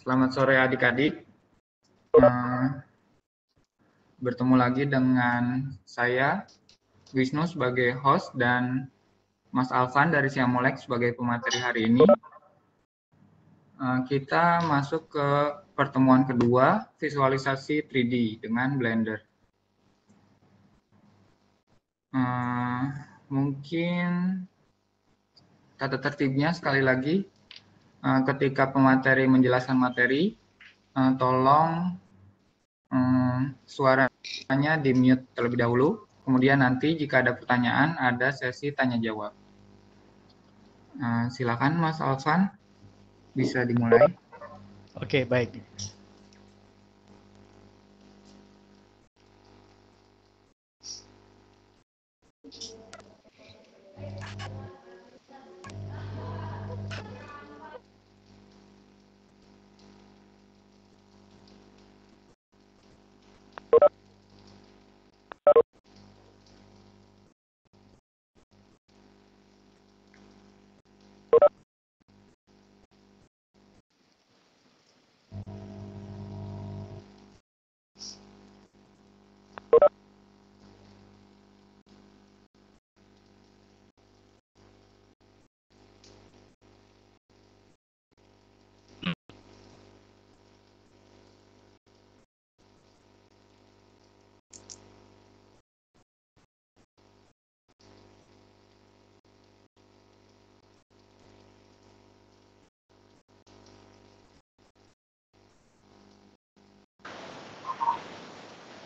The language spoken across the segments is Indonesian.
Selamat sore adik-adik. Bertemu lagi dengan saya, Wisnu sebagai host dan Mas Alvan dari Siamolek sebagai pemateri hari ini. Kita masuk ke pertemuan kedua, visualisasi 3D dengan Blender. Mungkin tata tertibnya sekali lagi, ketika pemateri menjelaskan materi, tolong suaranya di-mute terlebih dahulu. Kemudian nanti jika ada pertanyaan, ada sesi tanya jawab. Silakan Mas Alvan, bisa dimulai. Oke, baik.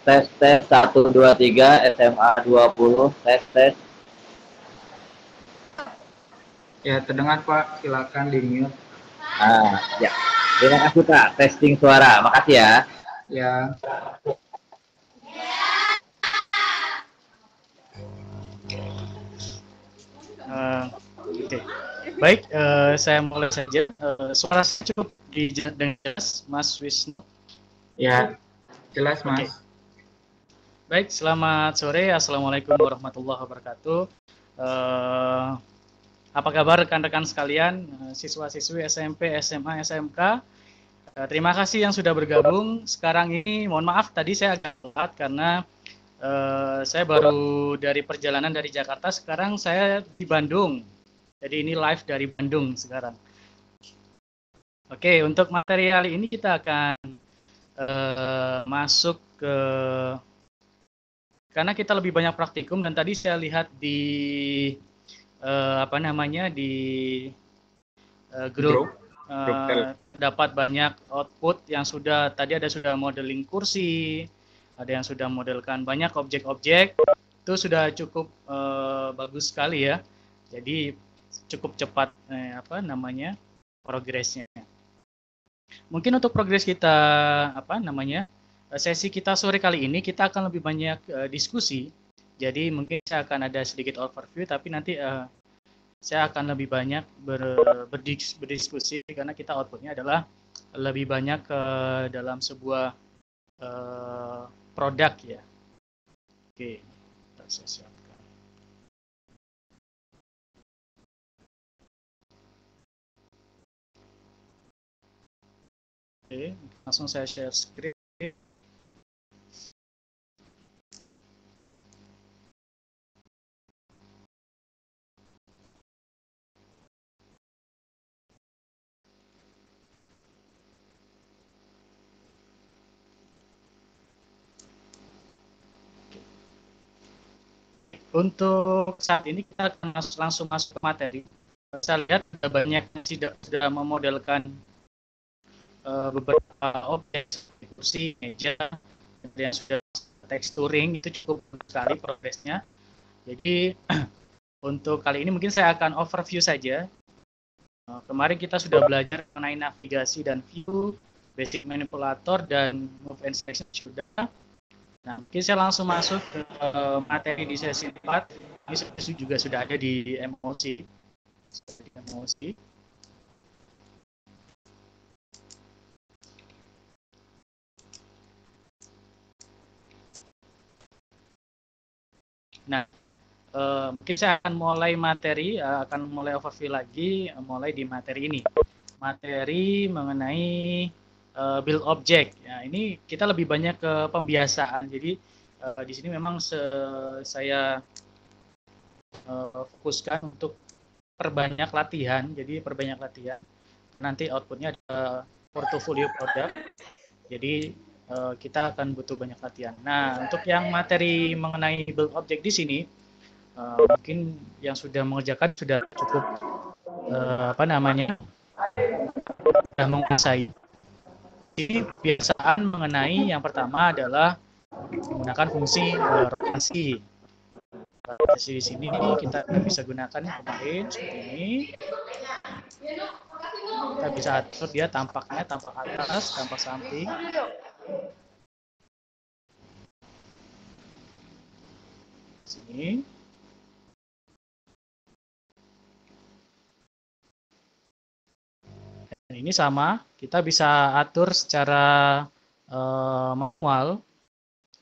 Tes 1 2 3 SMA 20 tes. Ya, terdengar Pak, silakan di-mute. Ya. Terima kasih Pak, testing suara. Makasih ya. Ya. Oke. Baik, saya mulai saja. Suara cukup didengar jelas, Mas Wisnu? Ya, jelas Mas. Oke. Baik, selamat sore. Assalamualaikum warahmatullahi wabarakatuh. Apa kabar rekan-rekan sekalian, siswa-siswi SMP, SMA, SMK? Terima kasih yang sudah bergabung. Sekarang ini, mohon maaf tadi saya agak telat karena saya baru dari perjalanan dari Jakarta. Sekarang saya di Bandung. Jadi ini live dari Bandung sekarang. Oke, untuk materi kali ini kita akan masuk ke, karena kita lebih banyak praktikum dan tadi saya lihat di di grup dapat banyak output yang tadi sudah modeling kursi, ada yang sudah modelkan banyak objek-objek, itu sudah cukup bagus sekali ya. Jadi cukup cepat progresnya. Mungkin untuk progres kita sesi kita sore kali ini kita akan lebih banyak diskusi. Jadi mungkin saya akan ada sedikit overview, tapi nanti saya akan lebih banyak berdiskusi karena kita outputnya adalah lebih banyak ke dalam sebuah produk ya. Oke, saya siapkan. Oke, langsung saya share screen. Untuk saat ini kita akan langsung masuk ke materi. Saya lihat ada banyak yang sudah memodelkan beberapa objek, kursi, meja, yang sudah texturing, itu cukup sekali progresnya. Jadi untuk kali ini mungkin saya akan overview saja. Kemarin kita sudah belajar mengenai navigasi dan view, basic manipulator, dan move and selection sudah. Nah, mungkin saya langsung masuk ke materi di sesi 4. Ini juga sudah ada di MOC. Nah, mungkin saya akan mulai overview lagi, mulai di materi ini. Materi mengenai build object. Ya, ini kita lebih banyak ke pembiasaan. Jadi di sini memang saya fokuskan untuk perbanyak latihan. Jadi perbanyak latihan. Nanti outputnya ada portfolio produk. Jadi kita akan butuh banyak latihan. Nah, untuk yang materi mengenai build object di sini, mungkin yang sudah mengerjakan sudah cukup sudah menguasai. Ini kebiasaan mengenai yang pertama adalah menggunakan fungsi rotasi. Rotasi di sini kita bisa gunakan kemarin seperti ini. Kita bisa atur dia tampaknya tampak atas, tampak samping. Sini. Dan ini sama, kita bisa atur secara manual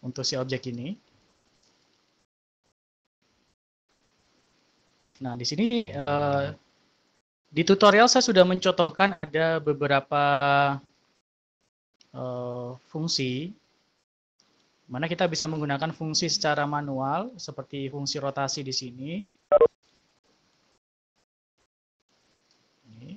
untuk si objek ini. Nah, di sini di tutorial saya sudah mencontohkan ada beberapa fungsi mana kita bisa menggunakan fungsi secara manual seperti fungsi rotasi di sini. Ini.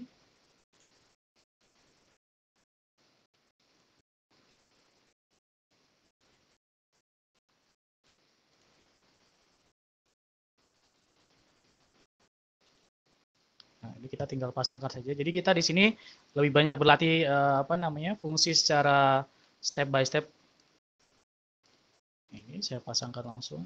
Nah, ini kita tinggal pasangkan saja. Jadi kita di sini lebih banyak berlatih fungsi secara step by step. Ini saya pasangkan langsung.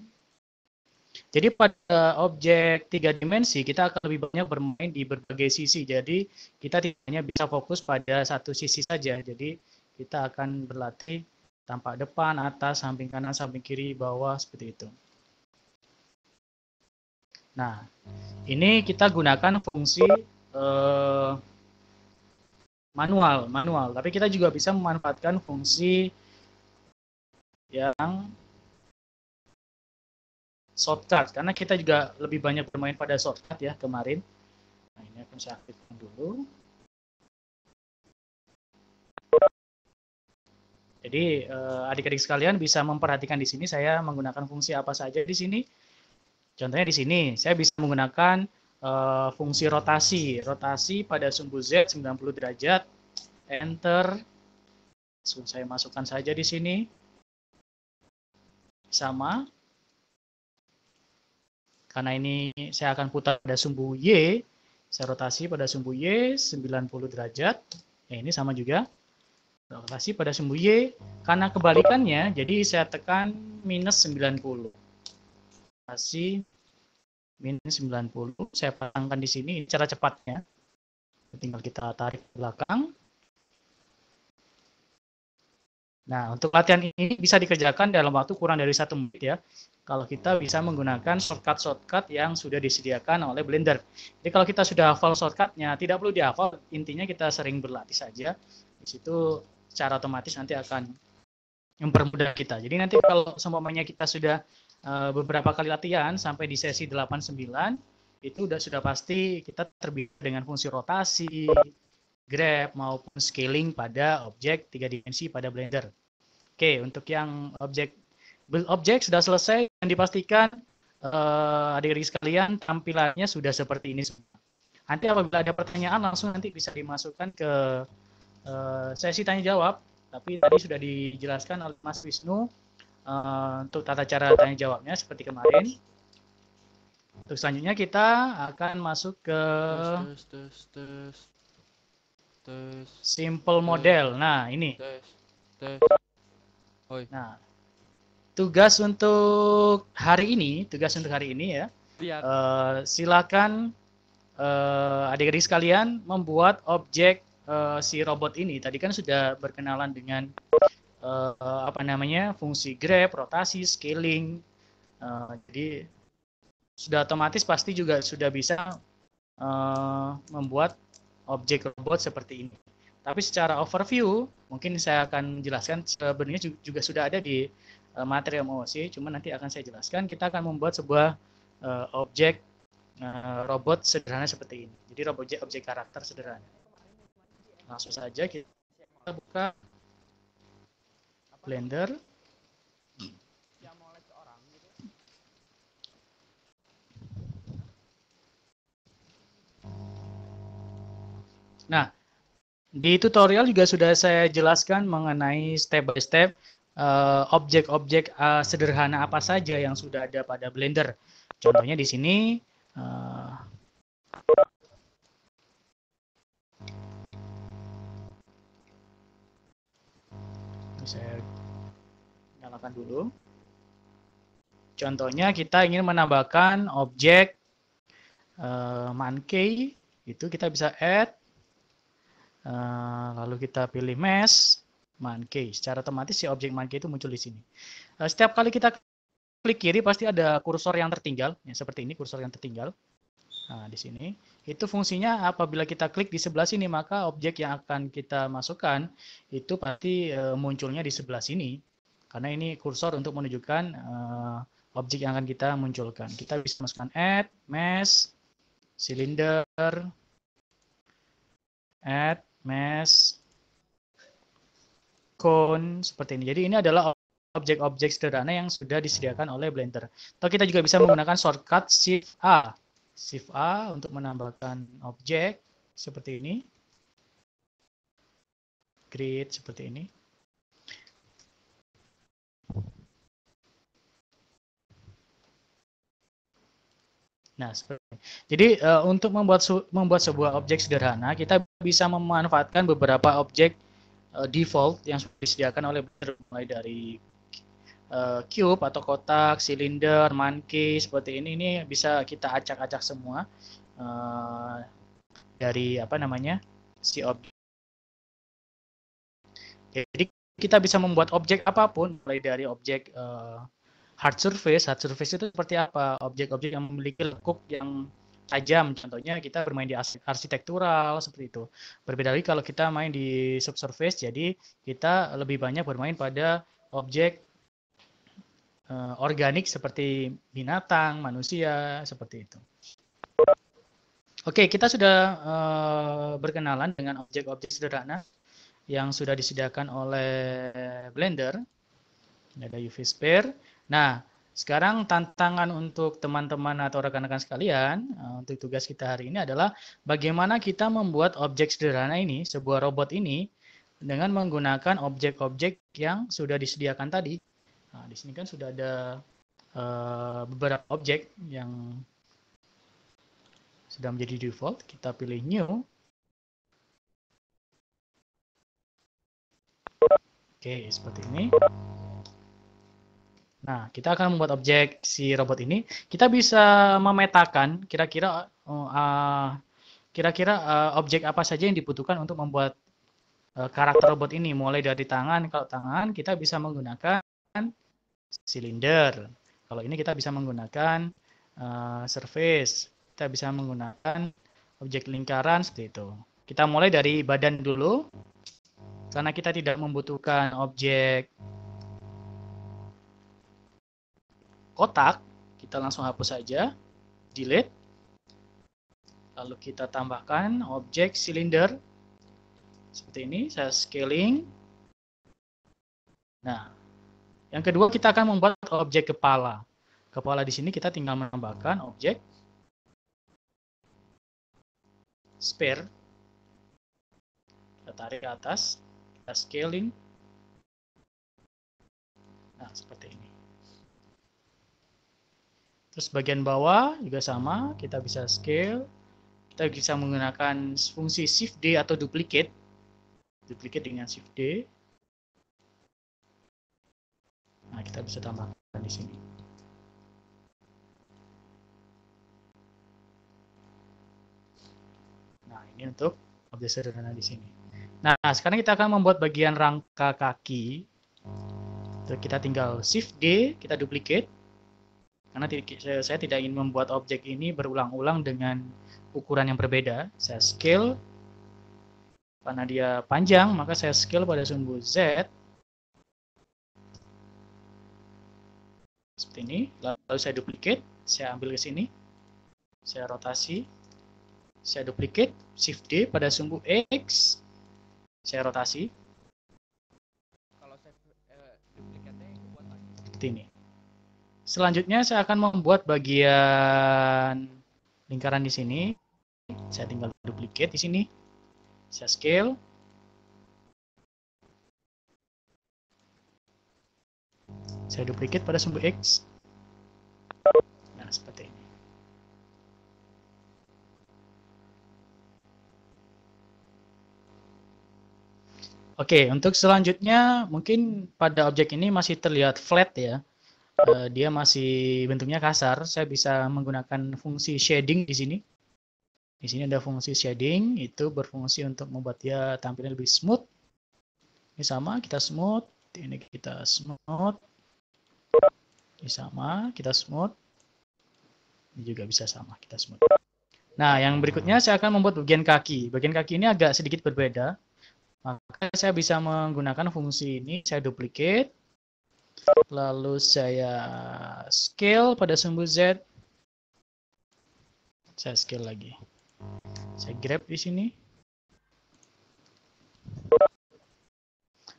Jadi pada objek 3 dimensi kita akan lebih banyak bermain di berbagai sisi. Jadi kita tidak hanya bisa fokus pada satu sisi saja. Jadi kita akan berlatih tampak depan, atas, samping kanan, samping kiri, bawah seperti itu. Nah, ini kita gunakan fungsi manual. Tapi kita juga bisa memanfaatkan fungsi yang shortcut, karena kita juga lebih banyak bermain pada shortcut ya kemarin. Nah, ini akan saya aktifkan dulu. Jadi adik-adik sekalian bisa memperhatikan di sini saya menggunakan fungsi apa saja di sini. Contohnya di sini saya bisa menggunakan fungsi rotasi pada sumbu Z 90 derajat, enter. Saya masukkan saja di sini. Sama. Karena ini saya akan putar pada sumbu Y, saya rotasi pada sumbu Y 90 derajat. Ya, ini sama juga. Rotasi pada sumbu Y, karena kebalikannya, jadi saya tekan minus 90. Rotasi minus 90, saya pasangkan di sini, cara cepatnya. Tinggal kita tarik ke belakang. Nah, untuk latihan ini bisa dikerjakan dalam waktu kurang dari 1 menit ya. Kalau kita bisa menggunakan shortcut yang sudah disediakan oleh Blender. Jadi kalau kita sudah hafal shortcutnya, tidak perlu dihafal, intinya kita sering berlatih saja. Di situ secara otomatis nanti akan mempermudah kita. Jadi nanti kalau seumpamanya kita sudah beberapa kali latihan sampai di sesi 8-9, itu sudah pasti kita terbiasa dengan fungsi rotasi, grab maupun scaling pada objek 3 dimensi pada Blender. Oke, untuk yang build object sudah selesai dan dipastikan adik-adik sekalian tampilannya sudah seperti ini semua. Nanti apabila ada pertanyaan langsung nanti bisa dimasukkan ke sesi tanya jawab. Tapi tadi sudah dijelaskan oleh Mas Wisnu untuk tata cara tanya jawabnya seperti kemarin. Untuk selanjutnya kita akan masuk ke simple model. Nah, ini. Nah, tugas untuk hari ini ya. Silakan adik-adik sekalian membuat objek si robot ini. Tadi kan sudah berkenalan dengan fungsi grab, rotasi, scaling. Jadi sudah otomatis pasti juga sudah bisa membuat objek robot seperti ini. Tapi secara overview mungkin saya akan menjelaskan, sebenarnya juga sudah ada di materi MOOC, cuma nanti akan saya jelaskan. Kita akan membuat sebuah objek robot sederhana seperti ini. Jadi objek karakter sederhana. Langsung saja kita kita buka Blender. Nah, di tutorial juga sudah saya jelaskan mengenai step by step objek-objek sederhana apa saja yang sudah ada pada Blender. Contohnya di sini saya nyalakan dulu. Contohnya kita ingin menambahkan objek monkey, itu kita bisa add, lalu kita pilih mesh monkey. Secara otomatis si objek monkey itu muncul di sini. Setiap kali kita klik kiri pasti ada kursor yang tertinggal, ya, seperti ini kursor yang tertinggal. Nah, di sini itu fungsinya apabila kita klik di sebelah sini maka objek yang akan kita masukkan itu pasti munculnya di sebelah sini. Karena ini kursor untuk menunjukkan objek yang akan kita munculkan. Kita bisa masukkan add, mesh, cylinder, add, mesh, cone, seperti ini. Jadi ini adalah objek-objek sederhana yang sudah disediakan oleh Blender. Atau kita juga bisa menggunakan shortcut Shift A. Shift A untuk menambahkan objek seperti ini. Grid seperti ini. Nah, jadi untuk membuat sebuah objek sederhana, kita bisa memanfaatkan beberapa objek default yang sudah disediakan oleh Blender, mulai dari cube atau kotak, silinder, monkey seperti ini. Ini bisa kita acak-acak semua dari apa namanya si objek. Jadi kita bisa membuat objek apapun, mulai dari objek hard surface. Hard surface itu seperti apa? Objek-objek yang memiliki lekuk yang tajam. Contohnya kita bermain di arsitektural seperti itu. Berbeda lagi kalau kita main di subsurface, jadi kita lebih banyak bermain pada objek organik seperti binatang, manusia, seperti itu. Oke, kita sudah berkenalan dengan objek-objek sederhana yang sudah disediakan oleh Blender. Ini ada UV Sphere. Nah, sekarang tantangan untuk teman-teman atau rekan-rekan sekalian untuk tugas kita hari ini adalah bagaimana kita membuat objek sederhana ini, sebuah robot ini, dengan menggunakan objek-objek yang sudah disediakan tadi. Nah, di sini kan sudah ada beberapa objek yang sudah menjadi default. Kita pilih New. Oke, seperti ini. Nah, kita akan membuat objek si robot ini. Kita bisa memetakan kira-kira objek apa saja yang dibutuhkan untuk membuat karakter robot ini. Mulai dari tangan, kalau tangan kita bisa menggunakan silinder. Kalau ini kita bisa menggunakan surface. Kita bisa menggunakan objek lingkaran seperti itu. Kita mulai dari badan dulu. Karena kita tidak membutuhkan objek kotak, kita langsung hapus saja, delete. Lalu kita tambahkan objek silinder. Seperti ini, saya scaling. Nah, yang kedua kita akan membuat objek kepala. Kepala di sini kita tinggal menambahkan objek sphere. Kita tarik ke atas, kita scaling. Nah, seperti ini. Terus bagian bawah juga sama, kita bisa scale. Kita bisa menggunakan fungsi Shift D atau duplicate. Duplicate dengan Shift D. Nah, kita bisa tambahkan di sini. Nah, ini untuk objek sederhana di sini. Nah, sekarang kita akan membuat bagian rangka kaki. Kita tinggal Shift D, kita duplicate. Karena saya tidak ingin membuat objek ini berulang-ulang dengan ukuran yang berbeda. Saya scale. Karena dia panjang, maka saya scale pada sumbu Z. Seperti ini. Lalu saya duplicate. Saya ambil ke sini. Saya rotasi. Saya duplicate. Shift D pada sumbu X. Saya rotasi. seperti ini. Selanjutnya saya akan membuat bagian lingkaran di sini. Saya tinggal duplicate di sini. Saya scale. Saya duplicate pada sumbu X. Nah, seperti ini. Oke, untuk selanjutnya mungkin pada objek ini masih terlihat flat ya. Dia masih bentuknya kasar. Saya bisa menggunakan fungsi shading di sini. Di sini ada fungsi shading, itu berfungsi untuk membuat dia tampilnya lebih smooth. Ini sama, kita smooth. Ini kita smooth. Ini sama, kita smooth. Ini juga bisa sama, kita smooth. Nah, yang berikutnya saya akan membuat bagian kaki. Bagian kaki ini agak sedikit berbeda. Maka saya bisa menggunakan fungsi ini, saya duplicate. Lalu saya scale pada sumbu Z. Saya scale lagi. Saya grab di sini.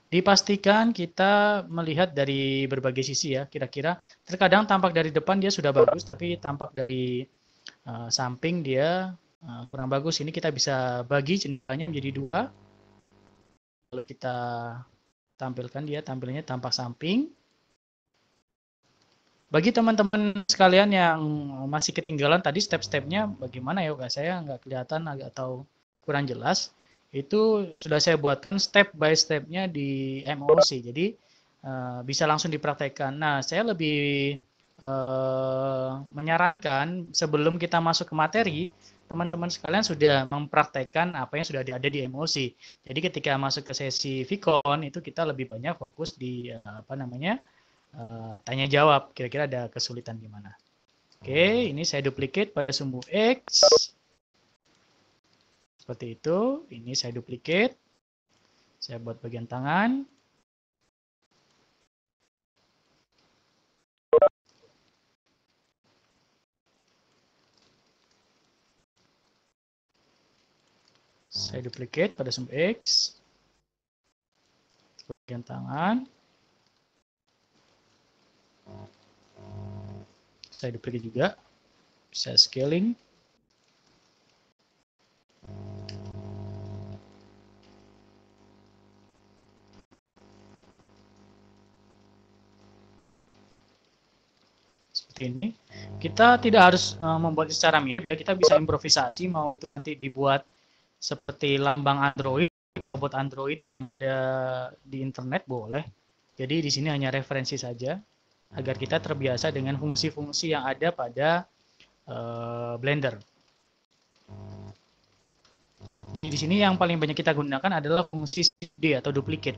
Dipastikan kita melihat dari berbagai sisi ya, kira-kira. Terkadang tampak dari depan dia sudah bagus, tapi tampak dari samping dia kurang bagus. Ini kita bisa bagi jendelanya menjadi dua. Lalu kita tampilkan dia, tampilannya tampak samping. Bagi teman-teman sekalian yang masih ketinggalan tadi step-stepnya bagaimana ya, saya nggak kelihatan atau kurang jelas. Itu sudah saya buatkan step by step-nya di MOC. Jadi bisa langsung dipraktekkan. Nah, saya lebih menyarankan sebelum kita masuk ke materi, teman-teman sekalian sudah mempraktekkan apa yang sudah ada di MOC. Jadi ketika masuk ke sesi Vicon itu kita lebih banyak fokus di tanya jawab, kira-kira ada kesulitan gimana. Oke, ini saya duplicate pada sumbu X. Seperti itu, ini saya duplicate. Saya buat bagian tangan. Saya duplicate pada sumbu X. Bagian tangan. Saya duplicate juga. Saya scaling. Seperti ini. Kita tidak harus membuat secara mirip. Kita bisa improvisasi mau nanti dibuat seperti lambang Android, robot Android ada di internet boleh. Jadi di sini hanya referensi saja agar kita terbiasa dengan fungsi-fungsi yang ada pada Blender. Di sini yang paling banyak kita gunakan adalah fungsi CD atau duplicate.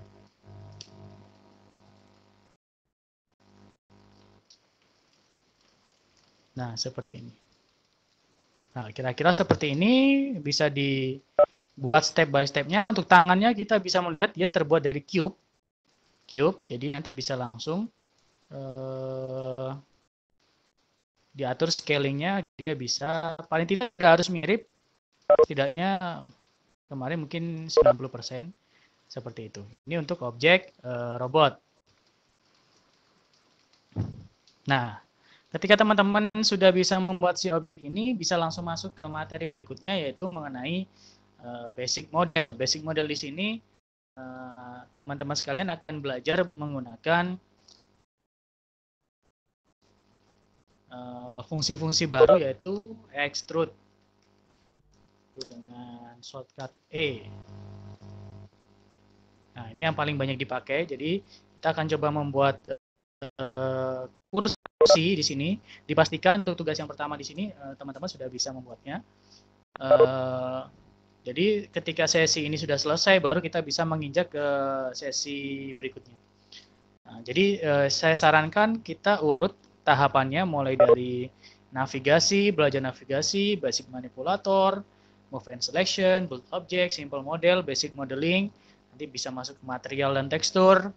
Nah, seperti ini. Nah, kira-kira seperti ini bisa dibuat step by step-nya. Untuk tangannya kita bisa melihat dia terbuat dari cube. Jadi nanti bisa langsung diatur scalingnya, dia bisa paling tidak harus mirip, setidaknya kemarin mungkin 90% seperti itu. Ini untuk objek robot. Nah, ketika teman-teman sudah bisa membuat si objek ini, bisa langsung masuk ke materi berikutnya, yaitu mengenai basic model. Basic model di sini teman-teman sekalian akan belajar menggunakan fungsi-fungsi baru, yaitu extrude dengan shortcut E. Nah, ini yang paling banyak dipakai. Jadi kita akan coba membuat kursi di sini. Dipastikan untuk tugas yang pertama di sini teman-teman sudah bisa membuatnya. Jadi ketika sesi ini sudah selesai, baru kita bisa menginjak ke sesi berikutnya. Nah, jadi saya sarankan kita urut tahapannya mulai dari navigasi, belajar navigasi, basic manipulator, move and selection, build object, simple model, basic modeling, nanti bisa masuk ke material dan tekstur,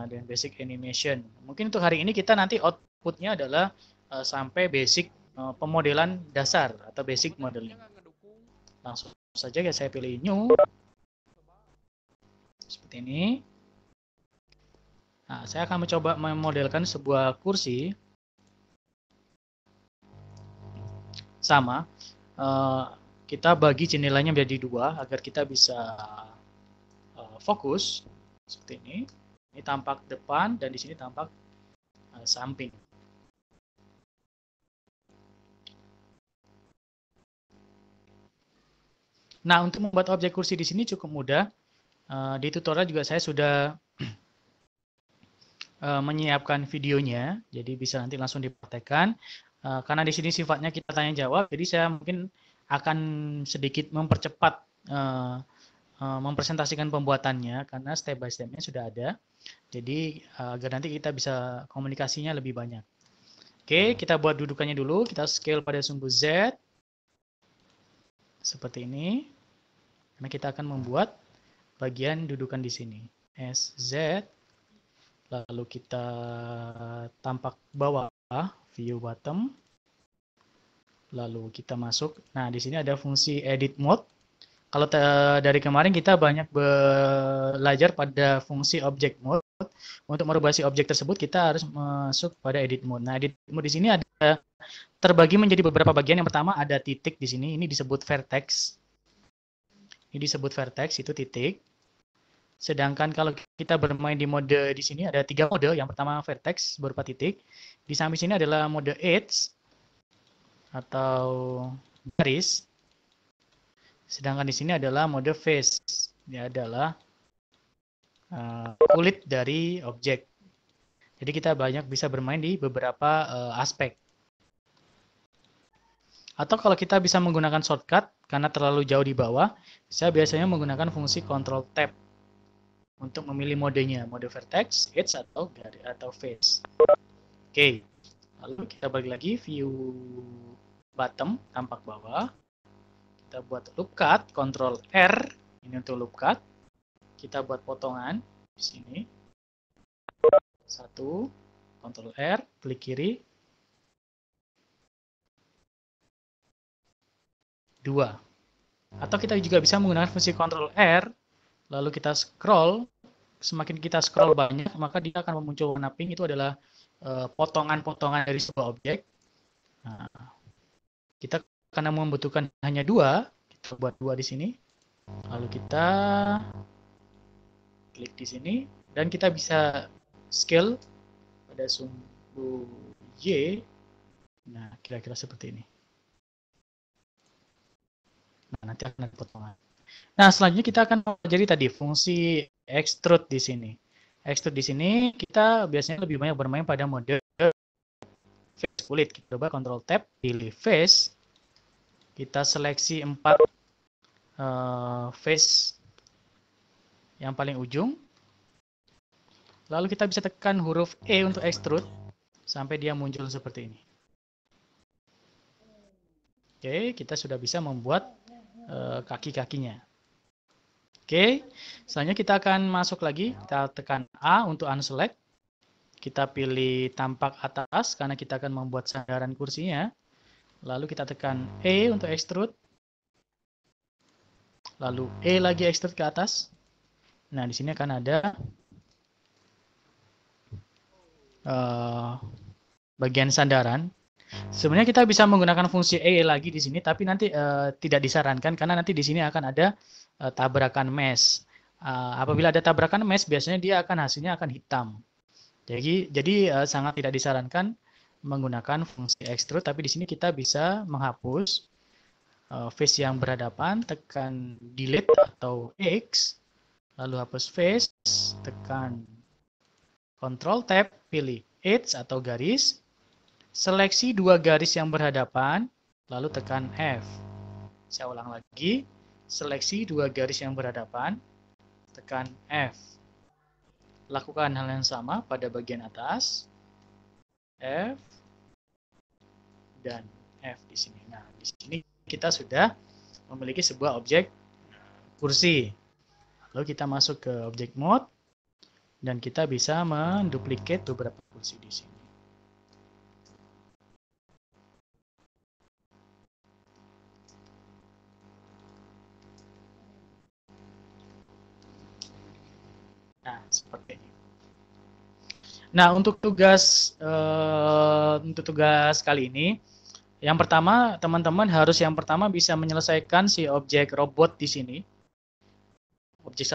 dan basic animation. Mungkin untuk hari ini kita nanti outputnya adalah sampai basic pemodelan dasar atau basic modeling. Langsung saja ya, saya pilih new. Seperti ini. Nah, saya akan mencoba memodelkan sebuah kursi sama. Kita bagi jendelanya menjadi dua agar kita bisa fokus seperti ini. Ini tampak depan dan di sini tampak samping. Nah, untuk membuat objek kursi di sini cukup mudah. Di tutorial juga saya sudah menyiapkan videonya, jadi bisa nanti langsung dipraktekkan. Karena di sini sifatnya kita tanya jawab, jadi saya mungkin akan sedikit mempercepat mempresentasikan pembuatannya karena step by step-nya sudah ada. Jadi agar nanti kita bisa komunikasinya lebih banyak. Oke, kita buat dudukannya dulu. Kita scale pada sumbu Z seperti ini. Karena kita akan membuat bagian dudukan di sini. SZ. Lalu kita tampak bawah, view bottom. Lalu kita masuk. Nah, di sini ada fungsi edit mode. Kalau dari kemarin kita banyak belajar pada fungsi object mode. Untuk merubah si objek tersebut kita harus masuk pada edit mode. Nah, edit mode di sini ada terbagi menjadi beberapa bagian. Yang pertama ada titik di sini. Ini disebut vertex. Ini disebut vertex, itu titik. Sedangkan kalau kita bermain di mode di sini ada 3 mode. Yang pertama vertex berupa titik. Di samping sini adalah mode edge atau garis. Sedangkan di sini adalah mode face. Ini adalah kulit dari objek. Jadi kita banyak bisa bermain di beberapa aspek. Atau kalau kita bisa menggunakan shortcut karena terlalu jauh di bawah, saya biasanya menggunakan fungsi Ctrl Tab untuk memilih modenya, mode vertex, edge atau face. Oke. Lalu kita balik lagi view bottom tampak bawah. Kita buat loop cut, Ctrl R ini untuk loop cut. Kita buat potongan di sini. 1, Ctrl R, klik kiri. 2. Atau kita juga bisa menggunakan fungsi Ctrl R, lalu kita scroll. Semakin kita scroll banyak, maka dia akan memuncul warna pink. Itu adalah potongan-potongan dari sebuah objek. Nah, kita karena membutuhkan hanya 2, kita buat 2 di sini. Lalu kita klik di sini dan kita bisa scale pada sumbu Y. Nah, kira-kira seperti ini. Nah, nanti akan ada potongan. Nah, selanjutnya kita akan mempelajari tadi fungsi extrude di sini. Extrude di sini kita biasanya lebih banyak bermain pada mode face kulit. Kita coba Ctrl Tab, pilih face. Kita seleksi 4 face yang paling ujung. Lalu kita bisa tekan huruf E untuk extrude sampai dia muncul seperti ini. Oke, kita sudah bisa membuat kaki-kakinya. Oke, selanjutnya kita akan masuk lagi. Kita tekan A untuk unselect. Kita pilih tampak atas karena kita akan membuat sandaran kursinya. Lalu kita tekan E untuk extrude. Lalu E lagi extrude ke atas. Nah, di sini akan ada bagian sandaran. Sebenarnya kita bisa menggunakan fungsi E lagi di sini, tapi nanti tidak disarankan karena nanti di sini akan ada tabrakan mesh. Apabila ada tabrakan mesh, biasanya dia hasilnya akan hitam. Jadi sangat tidak disarankan menggunakan fungsi extrude, tapi di sini kita bisa menghapus face yang berhadapan, tekan delete atau X, lalu hapus face, tekan Ctrl Tab, pilih edge atau garis. Seleksi 2 garis yang berhadapan, lalu tekan F. Saya ulang lagi. Seleksi 2 garis yang berhadapan, tekan F. Lakukan hal yang sama pada bagian atas. F. Dan F di sini. Nah, di sini kita sudah memiliki sebuah objek kursi. Lalu kita masuk ke object mode. Dan kita bisa menduplicate beberapa kursi di sini. Nah, seperti ini. Nah, untuk tugas kali ini, yang pertama teman-teman harus bisa menyelesaikan si objek robot di sini, objek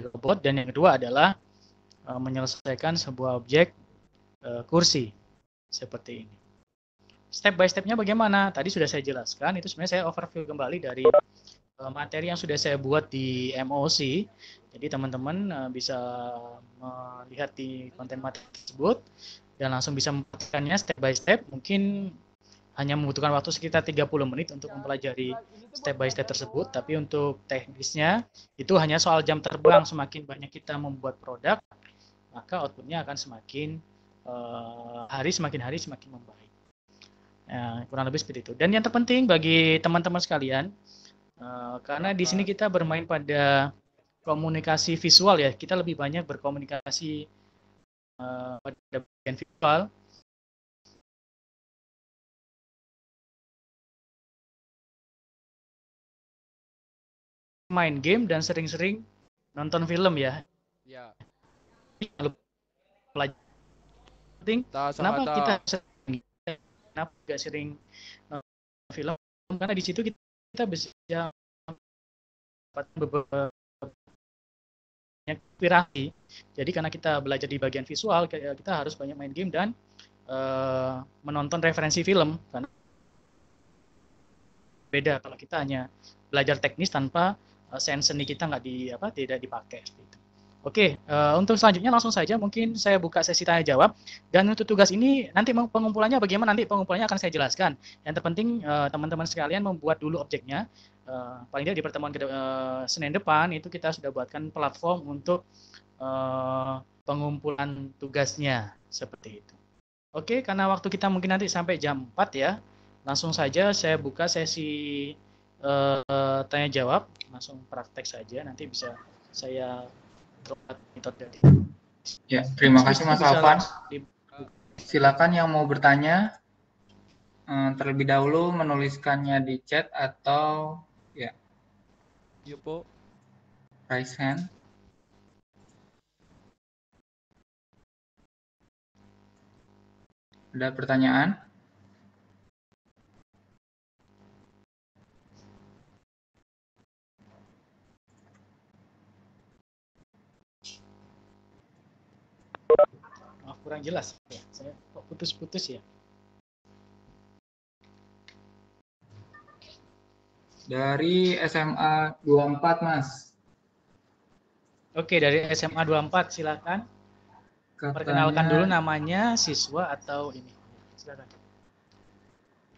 robot, dan yang kedua adalah menyelesaikan sebuah objek kursi seperti ini. Step by stepnya bagaimana? Tadi sudah saya jelaskan. Itu sebenarnya saya overview kembali dari materi yang sudah saya buat di MOC. Jadi teman-teman bisa melihat di konten materi tersebut dan langsung bisa mempraktikkannya step by step. Mungkin hanya membutuhkan waktu sekitar 30 menit untuk mempelajari step by step tersebut. Tapi untuk teknisnya itu hanya soal jam terbang. Semakin banyak kita membuat produk, maka outputnya akan semakin semakin hari semakin membaik. Kurang lebih seperti itu. Dan yang terpenting bagi teman-teman sekalian, karena di sini kita bermain pada komunikasi visual ya, kita lebih banyak berkomunikasi pada bagian visual. Main game dan sering-sering nonton film ya. Ya. Penting. Kenapa kita nggak sering nonton film? Karena di situ kita bisa dapat beberapa inspirasi. Jadi karena kita belajar di bagian visual, kita harus banyak main game dan menonton referensi film. Karena beda kalau kita hanya belajar teknis tanpa sense seni kita tidak dipakai. Oke, untuk selanjutnya langsung saja mungkin saya buka sesi tanya jawab. Dan untuk tugas ini nanti pengumpulannya bagaimana, nanti pengumpulannya akan saya jelaskan. Yang terpenting teman-teman sekalian membuat dulu objeknya. Paling tidak di pertemuan Senin depan itu kita sudah buatkan platform untuk pengumpulan tugasnya seperti itu. Oke, karena waktu kita mungkin nanti sampai jam 4 ya. Langsung saja saya buka sesi tanya jawab, langsung praktek saja, nanti bisa saya metode. Ya, terima kasih Mas Alvan. Silakan yang mau bertanya terlebih dahulu menuliskannya di chat atau ya. Yuk, Po. Raise hand. Ada pertanyaan? Kurang jelas ya, saya kok putus-putus ya. Dari SMA 24 Mas. Oke, dari SMA 24 silakan. Perkenalkan dulu namanya, siswa atau ini. Silakan.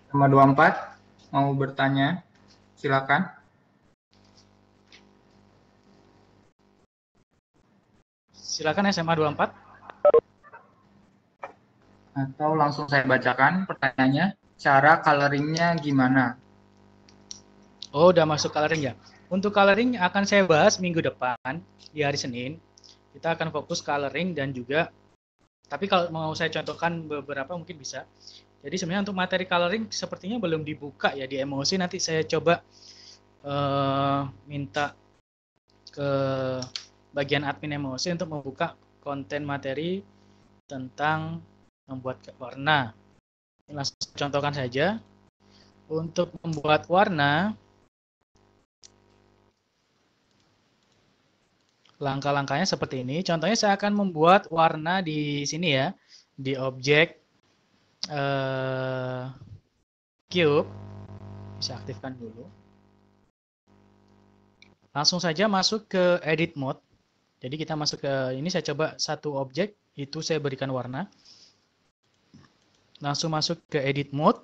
SMA 24 mau bertanya, silakan. Silakan SMA 24. Atau langsung saya bacakan pertanyaannya, cara coloringnya gimana? Oh, udah masuk coloring ya. Untuk coloring akan saya bahas minggu depan di hari Senin. Kita akan fokus coloring dan juga, tapi kalau mau saya contohkan beberapa mungkin bisa. Jadi sebenarnya untuk materi coloring sepertinya belum dibuka ya di MOC. Nanti saya coba minta ke bagian admin MOC untuk membuka konten materi tentang membuat warna. Langsung contohkan saja. Untuk membuat warna, langkah-langkahnya seperti ini. Contohnya saya akan membuat warna di sini ya, di objek cube. Bisa aktifkan dulu. Langsung saja masuk ke edit mode. Jadi kita masuk ke ini, saya coba satu objek, itu saya berikan warna. Langsung masuk ke edit mode.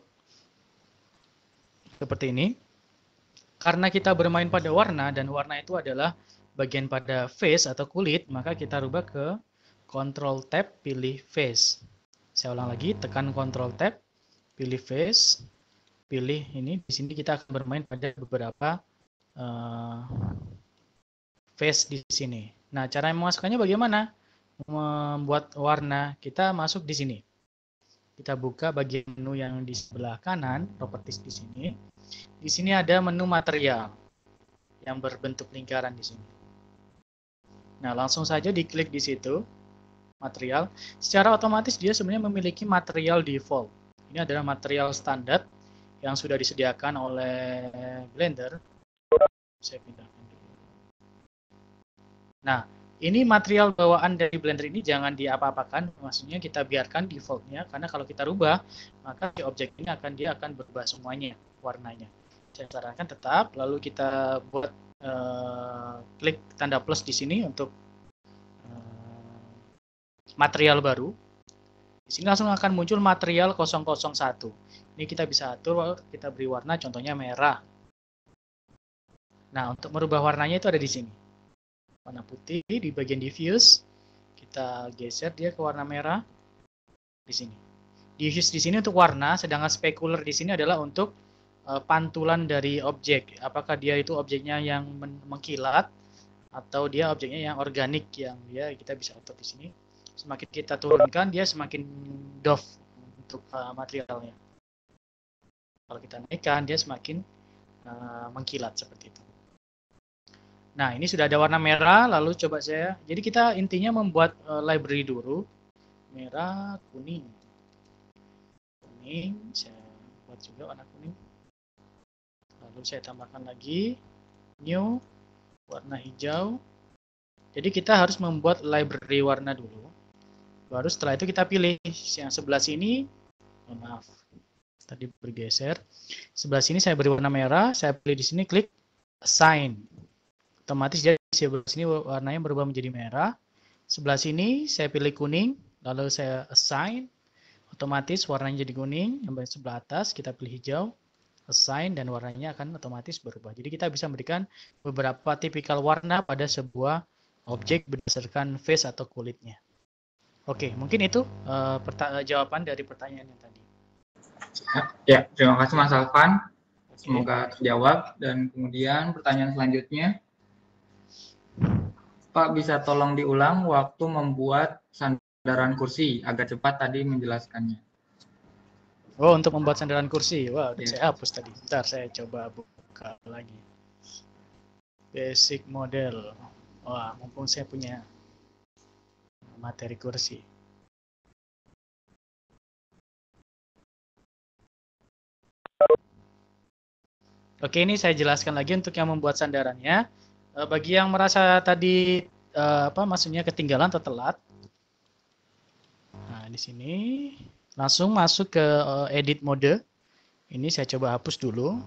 Seperti ini. Karena kita bermain pada warna, dan warna itu adalah bagian pada face atau kulit, maka kita rubah ke Control Tab, pilih face. Saya ulang lagi, tekan Control Tab, pilih face, pilih ini. Di sini kita akan bermain pada beberapa face di sini. Nah, cara memasukkannya bagaimana? Membuat warna, kita masuk di sini. Kita buka bagian menu yang di sebelah kanan, properties di sini. Di sini ada menu material yang berbentuk lingkaran di sini. Nah, langsung saja diklik di situ. material, secara otomatis dia sebenarnya memiliki material default. Ini adalah material standar yang sudah disediakan oleh Blender. Saya pindahkan dulu. Nah, ini material bawaan dari Blender ini jangan diapa-apakan, maksudnya kita biarkan defaultnya, karena kalau kita rubah, maka si objek ini dia akan berubah semuanya warnanya. Saya sarankan tetap, lalu kita buat klik tanda plus di sini untuk material baru. Di sini langsung akan muncul material 001. Ini kita bisa atur, kita beri warna contohnya merah. Nah, untuk merubah warnanya itu ada di sini. Warna putih di bagian diffuse, kita geser dia ke warna merah di sini. Diffuse di sini untuk warna, sedangkan specular di sini adalah untuk pantulan dari objek. Apakah dia itu objeknya yang mengkilat atau dia objeknya yang organik yang dia kita bisa atur di sini. Semakin kita turunkan dia semakin doff untuk materialnya. Kalau kita naikkan dia semakin mengkilat seperti itu. Nah, ini sudah ada warna merah, lalu coba jadi kita intinya membuat library dulu. Merah, kuning. Kuning, saya buat juga warna kuning. Lalu saya tambahkan lagi new, warna hijau. Jadi kita harus membuat library warna dulu. Baru setelah itu kita pilih yang sebelah sini, maaf, tadi bergeser. Sebelah sini saya beri warna merah, saya pilih di sini klik assign. Otomatis dia di sebelah sini warnanya berubah menjadi merah. Sebelah sini saya pilih kuning, lalu saya assign. Otomatis warnanya jadi kuning. Yang sebelah atas kita pilih hijau, assign, dan warnanya akan otomatis berubah. Jadi kita bisa memberikan beberapa tipikal warna pada sebuah objek berdasarkan face atau kulitnya. Oke, mungkin itu jawaban dari pertanyaan yang tadi. Ya, terima kasih Mas Alvan. Semoga terjawab. Dan kemudian pertanyaan selanjutnya, Pak bisa tolong diulang waktu membuat sandaran kursi agar cepat tadi menjelaskannya. Oh, untuk membuat sandaran kursi. Wah, udah saya hapus tadi. Bentar, saya coba buka lagi. Basic model. Wah, mumpung saya punya materi kursi. Oke, ini saya jelaskan lagi untuk yang membuat sandarannya. Bagi yang merasa tadi maksudnya ketinggalan atau telat. Nah, di sini langsung masuk ke edit mode. Ini saya coba hapus dulu.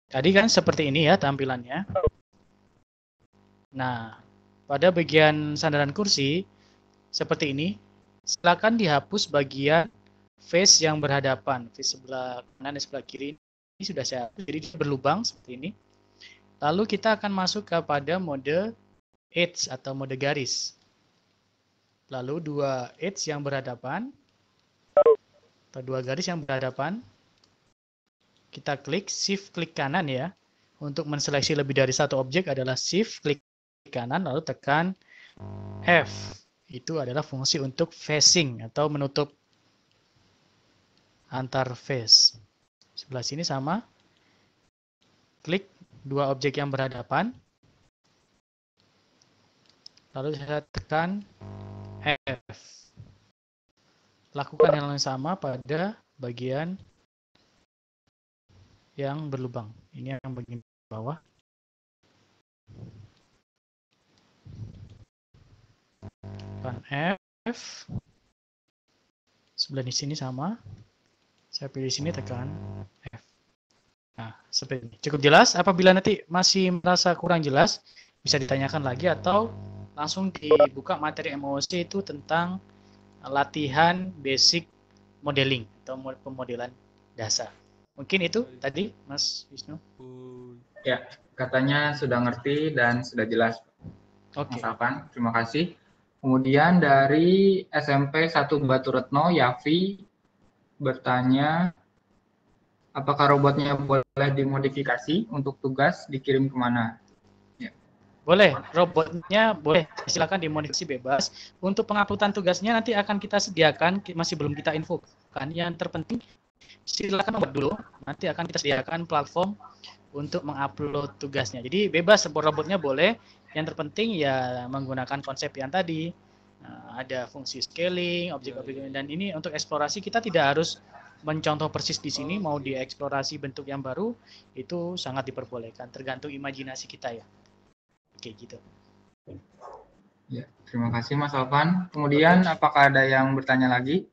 Tadi kan seperti ini ya tampilannya. Nah, pada bagian sandaran kursi seperti ini, silakan dihapus bagian face yang berhadapan, face sebelah kanan dan sebelah kiri. Ini sudah saya hapus, jadi berlubang seperti ini. Lalu kita akan masuk kepada mode edge atau mode garis. Lalu dua edge yang berhadapan atau dua garis yang berhadapan. Kita klik shift klik kanan ya. Untuk menseleksi lebih dari satu objek adalah shift klik kanan lalu tekan F. Itu adalah fungsi untuk facing atau menutup antar face. Sebelah sini sama. Klik dua objek yang berhadapan. Lalu saya tekan F. Lakukan hal yang sama pada bagian yang berlubang. Ini yang bagian bawah. Tekan F. Sebelah di sini sama. Saya pilih sini tekan F. Nah, seperti ini. Cukup jelas. Apabila nanti masih merasa kurang jelas, bisa ditanyakan lagi atau langsung dibuka materi MOC itu tentang latihan basic modeling atau pemodelan dasar. Mungkin itu tadi, Mas Wisnu. Ya, katanya sudah ngerti dan sudah jelas. Oke. Mas Alvan, terima kasih. Kemudian dari SMP 1 Batu Retno, Yafi bertanya, apakah robotnya boleh dimodifikasi untuk tugas dikirim kemana? Ya. Boleh, robotnya boleh. Silakan dimodifikasi bebas. Untuk penguploadan tugasnya nanti akan kita sediakan, masih belum kita infokan. Yang terpenting silakan nomor dulu. Nanti akan kita sediakan platform untuk mengupload tugasnya. Jadi bebas, robotnya boleh. Yang terpenting ya menggunakan konsep yang tadi. Ada fungsi scaling, objek-objek, dan ini untuk eksplorasi kita tidak harus mencontoh persis di sini. Mau dieksplorasi bentuk yang baru itu sangat diperbolehkan, tergantung imajinasi kita ya. Oke gitu. Ya, terima kasih Mas Alvan. Kemudian apakah ada yang bertanya lagi?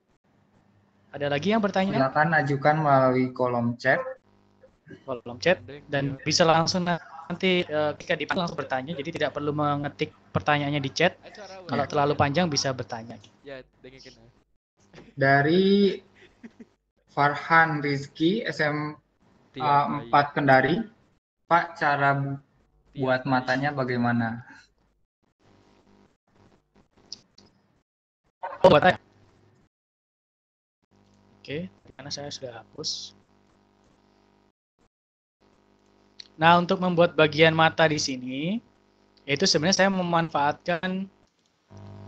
Ada lagi yang bertanya? Silakan ajukan melalui kolom chat. Kolom chat, dan bisa langsung nanti ketika dipanggil langsung bertanya, jadi tidak perlu mengetik pertanyaannya di chat. Kalau terlalu panjang bisa bertanya. Dari Farhan Rizky SMA 4 Kendari, Pak, cara buat matanya bagaimana? Buat saya. Oke, karena saya sudah hapus. Nah, untuk membuat bagian mata di sini, itu sebenarnya saya memanfaatkan,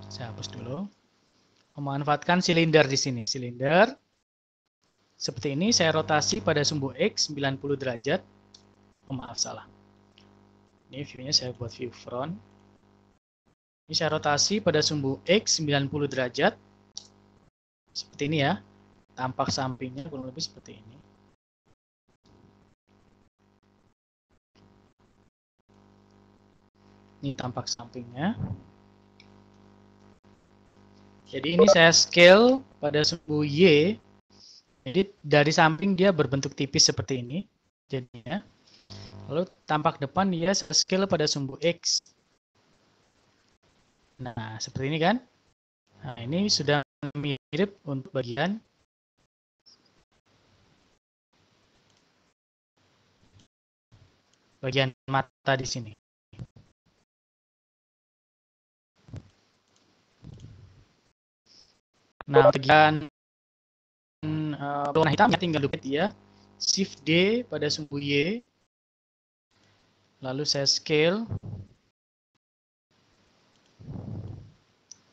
saya hapus dulu, memanfaatkan silinder di sini. Silinder, seperti ini, saya rotasi pada sumbu X 90 derajat. Oh, maaf, salah. Ini view-nya saya buat view front. Ini saya rotasi pada sumbu X 90 derajat. Seperti ini ya. Tampak sampingnya kurang lebih seperti ini. Ini tampak sampingnya. Jadi ini saya scale pada sumbu Y. Jadi dari samping dia berbentuk tipis seperti ini. Jadinya. Lalu tampak depan dia scale pada sumbu X. Nah, seperti ini kan. Nah, ini sudah mirip untuk bagian mata di sini. Nah, bagian warna hitamnya tinggal duplicate ya. Shift D pada sumbu Y. Lalu saya scale.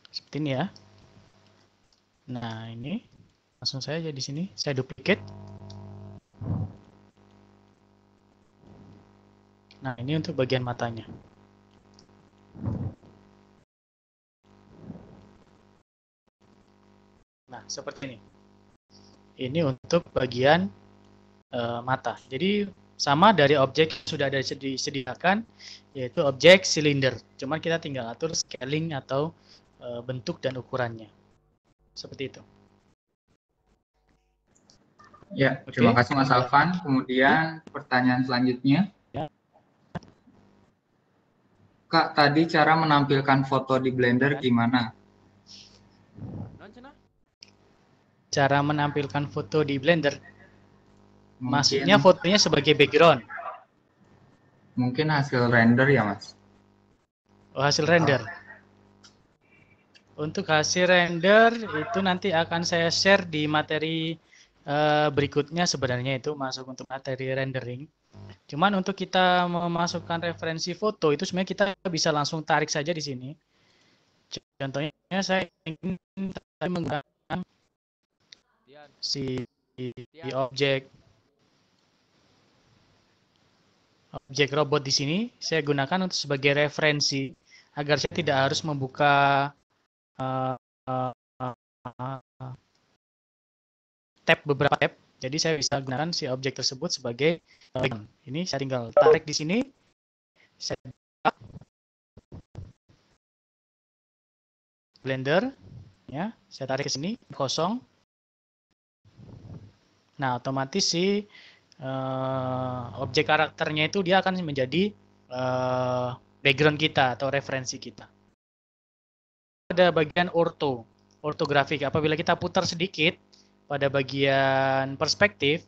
Seperti ini ya. Nah, ini langsung saja di sini saya duplicate. Nah, ini untuk bagian matanya. Nah, seperti ini. Ini untuk bagian mata. Jadi sama dari objek yang sudah ada disediakan, yaitu objek silinder. Cuman kita tinggal atur scaling atau bentuk dan ukurannya. Seperti itu. Ya, terima kasih Mas Alvan. Kemudian pertanyaan selanjutnya. Ya. Kak, tadi cara menampilkan foto di Blender gimana? Cara menampilkan foto di Blender. Mungkin, maksudnya fotonya sebagai background. Mungkin hasil render ya, Mas? Oh, hasil render. Untuk hasil render itu nanti akan saya share di materi berikutnya sebenarnya, itu masuk untuk materi rendering. Cuman untuk kita memasukkan referensi foto itu sebenarnya kita bisa langsung tarik saja di sini. Contohnya saya ingin menggunakan si objek robot di sini, saya gunakan untuk sebagai referensi agar saya tidak harus membuka beberapa tab. Jadi saya bisa gunakan si objek tersebut sebagai ini saya tinggal tarik di sini. Saya Blender ya, saya tarik ke sini kosong. Nah, otomatis si objek karakternya itu dia akan menjadi background kita atau referensi kita. Ada bagian ortografik. Apabila kita putar sedikit pada bagian perspektif,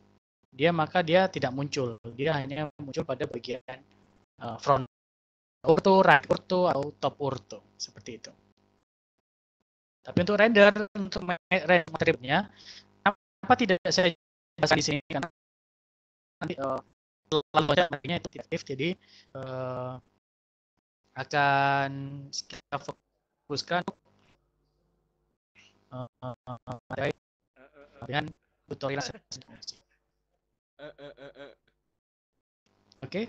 maka dia tidak muncul. Dia hanya muncul pada bagian front ortho, right ortho, atau top ortho. Seperti itu. Tapi untuk render, untuk materialnya, apa tidak saya bahas di sini? Karena nanti lalu artinya itu tidak aktif, jadi akan kita fokuskan dengan tutorial. Oke.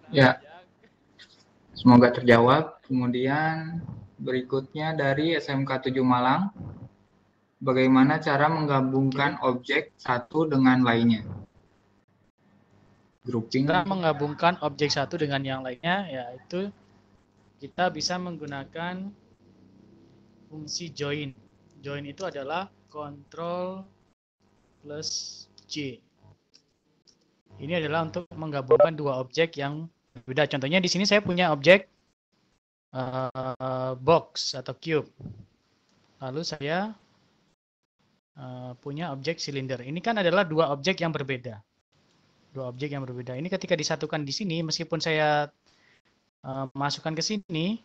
Ya, semoga terjawab. Kemudian berikutnya dari SMK 7 Malang, bagaimana cara menggabungkan objek satu dengan lainnya? Grouping. Cara menggabungkan objek satu dengan yang lainnya, yaitu kita bisa menggunakan fungsi join. Join itu adalah Ctrl plus J. Ini adalah untuk menggabungkan dua objek yang berbeda. Contohnya di sini saya punya objek box atau cube. Lalu saya punya objek silinder. Ini kan adalah dua objek yang berbeda. Dua objek yang berbeda. Ini ketika disatukan di sini, meskipun saya masukkan ke sini,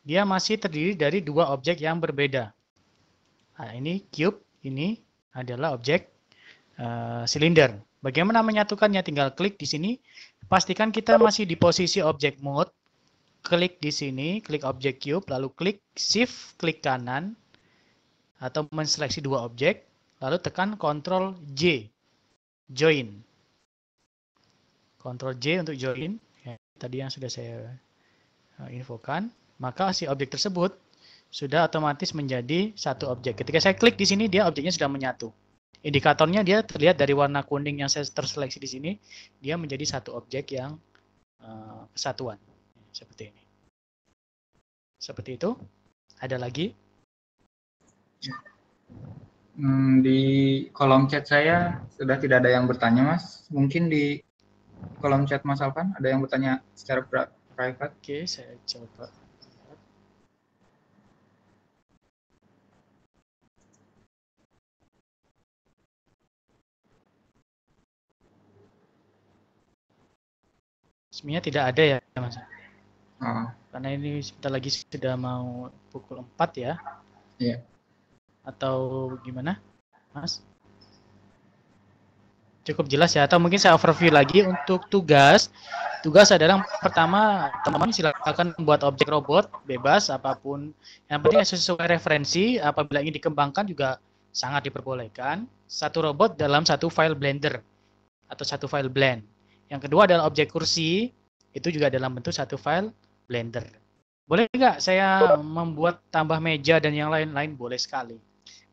dia masih terdiri dari dua objek yang berbeda. Nah, ini cube, ini adalah objek silinder. Bagaimana menyatukannya? Tinggal klik di sini. Pastikan kita masih di posisi object mode. Klik di sini, klik object cube, lalu klik shift, klik kanan, atau menseleksi dua objek, lalu tekan Ctrl J, join. Ctrl J untuk join. Ya, tadi yang sudah saya infokan. Maka si objek tersebut sudah otomatis menjadi satu objek. Ketika saya klik di sini, dia objeknya sudah menyatu. Indikatornya dia terlihat dari warna kuning yang saya terseleksi di sini, dia menjadi satu objek yang kesatuan. Seperti ini. Seperti itu. Ada lagi? Di kolom chat saya sudah tidak ada yang bertanya, Mas. Mungkin di kolom chat Mas Alvan ada yang bertanya secara private. Oke, saya coba. Sebenarnya tidak ada ya, Mas. Oh. Karena ini sebentar lagi sudah mau pukul 4 ya. Iya. Atau gimana, Mas? Cukup jelas ya. Atau mungkin saya overview lagi untuk tugas. Tugas adalah pertama, teman-teman silakan membuat objek robot bebas apapun. Yang penting sesuai referensi. Apabila ingin dikembangkan juga sangat diperbolehkan. Satu robot dalam satu file Blender atau satu file blend. Yang kedua adalah objek kursi, itu juga dalam bentuk satu file Blender. Boleh nggak saya membuat tambah meja dan yang lain-lain? Boleh sekali.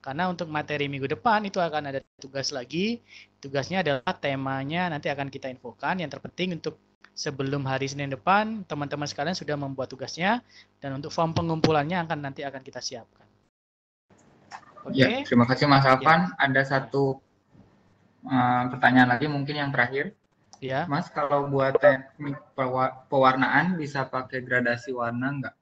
Karena untuk materi minggu depan itu akan ada tugas lagi. Tugasnya adalah temanya nanti akan kita infokan. Yang terpenting untuk sebelum hari Senin depan, teman-teman sekalian sudah membuat tugasnya. Dan untuk form pengumpulannya nanti akan kita siapkan. Oke. Ya, terima kasih Mas Alvan. Ya. Ada satu pertanyaan lagi mungkin yang terakhir. Ya. Mas, kalau buat teknik pewarnaan bisa pakai gradasi warna nggak?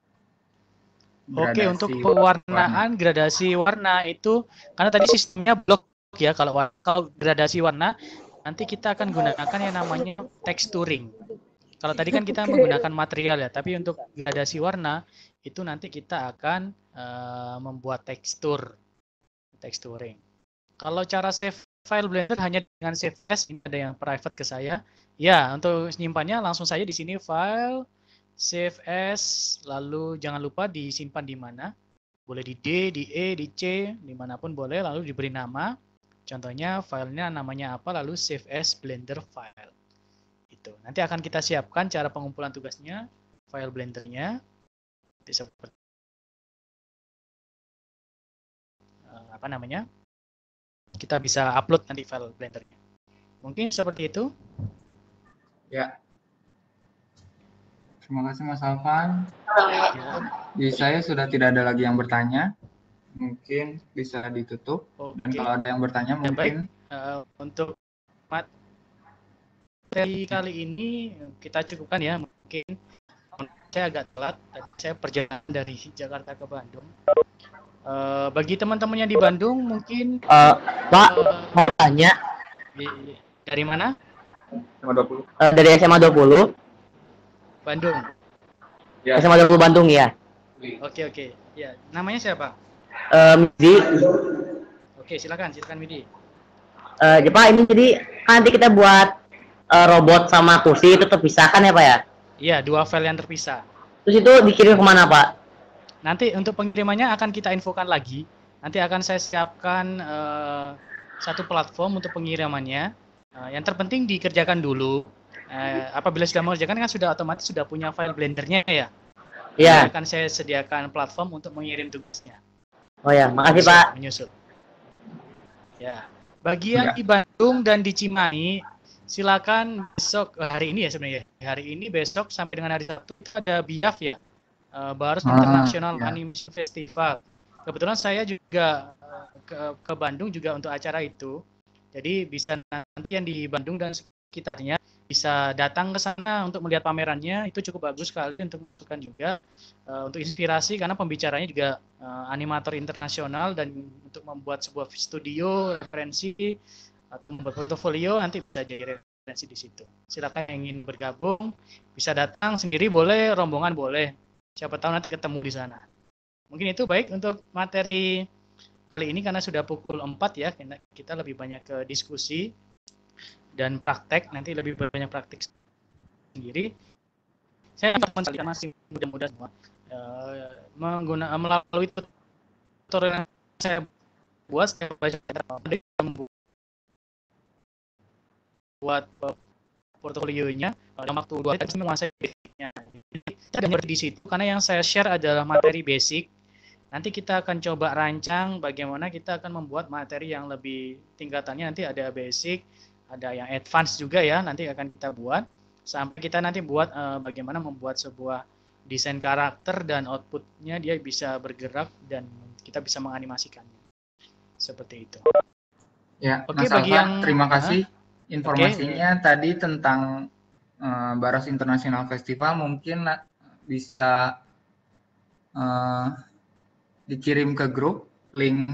Oke, untuk pewarnaan, gradasi warna itu, karena tadi sistemnya blok ya, kalau gradasi warna, nanti kita akan gunakan yang namanya texturing. Kalau tadi kan kita menggunakan material ya, tapi untuk gradasi warna, itu nanti kita akan membuat texturing. Kalau cara save file Blender hanya dengan save as, ini ada yang private ke saya. Ya, untuk menyimpannya langsung saja di sini file, save as, lalu jangan lupa disimpan di mana. Boleh di D, di E, di C, dimanapun boleh, lalu diberi nama. Contohnya filenya namanya apa, lalu save as Blender file. Itu. Nanti akan kita siapkan cara pengumpulan tugasnya, file Blendernya. Nanti seperti apa namanya? Kita bisa upload nanti file Blendernya. Mungkin seperti itu. Ya. Terima kasih Mas Alvan. Di saya sudah tidak ada lagi yang bertanya. Mungkin bisa ditutup. Oke. Dan kalau ada yang bertanya ya, mungkin. Untuk materi kali ini kita cukupkan ya. Mungkin saya agak telat. Saya perjalanan dari Jakarta ke Bandung. Bagi teman-temannya di Bandung mungkin Pak mau tanya dari mana? SMA 20. Dari SMA 20 Bandung. Ya. SMA 20 Bandung ya. Oke. Ya, namanya siapa? Midi. Oke, silakan Midi. Pak, ini jadi kan nanti kita buat robot sama kursi itu terpisahkan ya Pak ya? Iya, dua file yang terpisah. Terus itu dikirim kemana Pak? Nanti untuk pengirimannya akan kita infokan lagi nanti akan saya siapkan satu platform untuk pengirimannya. Yang terpenting dikerjakan dulu. Apabila sudah mengerjakan kan sudah otomatis sudah punya file Blendernya ya. Iya. Akan saya sediakan platform untuk mengirim tugasnya. Oh ya, makasih Pak. Menyusul. Ya. Bagi yang di Bandung dan di Cimahi, silakan besok hari ini ya sebenarnya. Hari ini besok sampai dengan hari Sabtu itu ada BIAF ya. Baros International Animation Festival. Kebetulan saya juga ke Bandung juga untuk acara itu. Jadi bisa nanti yang di Bandung dan sekitarnya bisa datang ke sana untuk melihat pamerannya. Itu cukup bagus sekali untuk menentukan juga untuk inspirasi karena pembicaranya juga animator internasional dan untuk membuat sebuah studio referensi atau membuat portofolio nanti bisa jadi referensi di situ. Silakan yang ingin bergabung bisa datang sendiri boleh, rombongan boleh. Siapa tahu nanti ketemu di sana. Mungkin itu baik untuk materi kali ini karena sudah pukul 4 ya, kita lebih banyak ke diskusi dan praktek, nanti lebih banyak praktik sendiri. Saya akan masih mudah-mudahan semua melalui tutorial yang saya buat, saya baca buat portofolionya dalam waktu 2 hari menguasai basicnya. Jadi ada di situ karena yang saya share adalah materi basic. Nanti kita akan coba rancang bagaimana kita akan membuat materi yang lebih tingkatannya nanti ada basic, ada yang advance juga ya, nanti akan kita buat sampai kita nanti buat bagaimana membuat sebuah desain karakter dan outputnya dia bisa bergerak dan kita bisa menganimasikannya. Seperti itu. Ya, Oke, Mas bagi Alvan, yang terima kasih informasinya tadi tentang Baros International Festival. Mungkin bisa dikirim ke grup link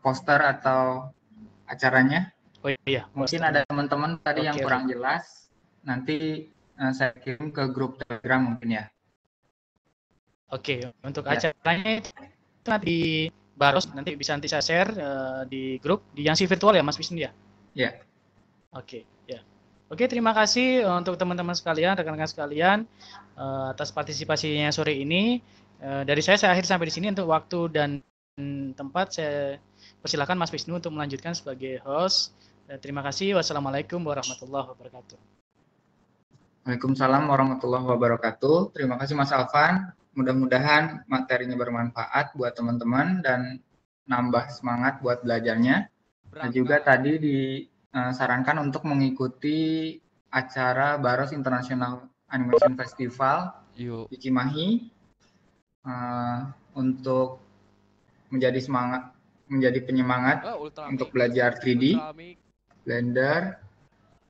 poster atau acaranya. Oh iya, mungkin ada teman-teman tadi yang kurang jelas, nanti saya kirim ke grup Telegram mungkin ya. Oke, untuk acaranya itu nanti di Baros nanti bisa nanti saya share di grup di yang si virtual ya Mas Wisnu ya. Ya. Oke, ya. Oke, terima kasih untuk teman-teman sekalian, rekan-rekan sekalian atas partisipasinya sore ini. Dari saya akhir sampai di sini untuk waktu dan tempat saya persilakan Mas Wisnu untuk melanjutkan sebagai host. Terima kasih. Wassalamualaikum warahmatullahi wabarakatuh. Waalaikumsalam warahmatullahi wabarakatuh. Terima kasih Mas Alvan. Mudah-mudahan materinya bermanfaat buat teman-teman dan nambah semangat buat belajarnya. Dan juga tadi disarankan untuk mengikuti acara Baros International Animation Festival di Cimahi untuk menjadi penyemangat untuk belajar 3D, Blender.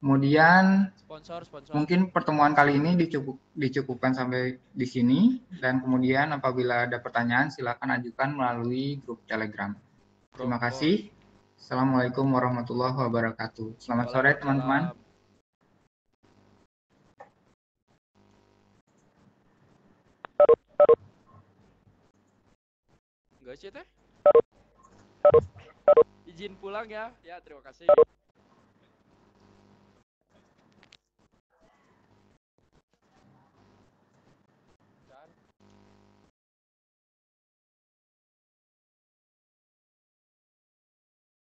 Kemudian mungkin pertemuan kali ini dicukupkan sampai di sini, dan kemudian apabila ada pertanyaan silakan ajukan melalui grup Telegram. Terima kasih. Assalamualaikum warahmatullahi wabarakatuh. Selamat sore teman-teman. Enggak sih teh. Izin pulang ya. Ya, terima kasih.